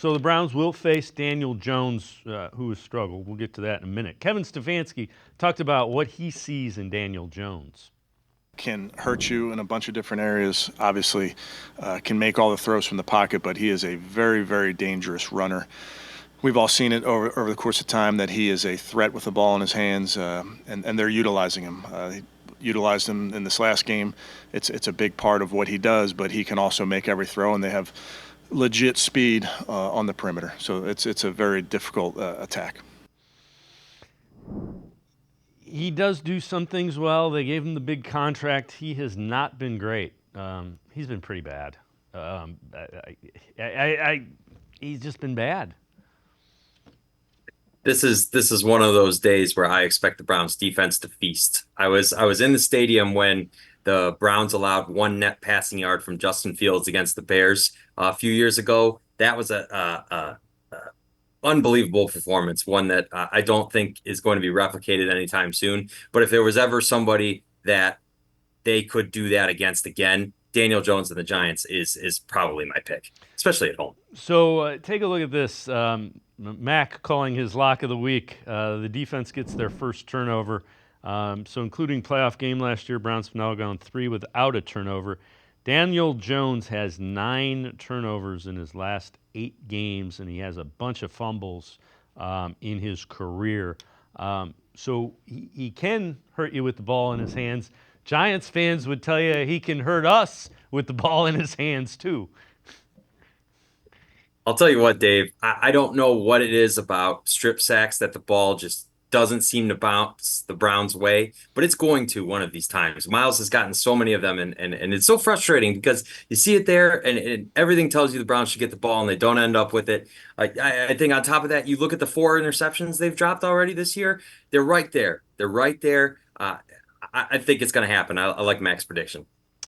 So the Browns will face Daniel Jones, who has struggled. We'll get to that in a minute. Kevin Stefanski talked about what he sees in Daniel Jones. Can hurt you in a bunch of different areas. Obviously, can make all the throws from the pocket, but he is a very, very dangerous runner. We've all seen it over the course of time that he is a threat with the ball in his hands, and they're utilizing him. He utilized him in this last game. It's a big part of what he does, but he can also make every throw, and they have legit speed on the perimeter. So it's a very difficult attack. He does do some things well. They gave him the big contract. He has not been great. He's been pretty bad. He's just been bad. This is one of those days where I expect the Browns defense to feast. I was in the stadium when the Browns allowed one net passing yard from Justin Fields against the Bears a few years ago. That was a unbelievable performance, one that I don't think is going to be replicated anytime soon. But if there was ever somebody that they could do that against again, Daniel Jones and the Giants is probably my pick, especially at home. So take a look at this. Mac calling his lock of the week. The defense gets their first turnover. So including playoff game last year, Browns have now gone 3 without a turnover. Daniel Jones has 9 turnovers in his last 8 games, and he has a bunch of fumbles in his career. So he can hurt you with the ball in his hands. Giants fans would tell you he can hurt us with the ball in his hands too. I'll tell you what, Dave, I don't know what it is about strip sacks that the ball just doesn't seem to bounce the Browns' way, but it's going to one of these times. Miles has gotten so many of them, and it's so frustrating because you see it there, and everything tells you the Browns should get the ball, and they don't end up with it. I think on top of that, you look at the 4 interceptions they've dropped already this year. They're right there. They're right there. I think it's going to happen. I like Mac's prediction.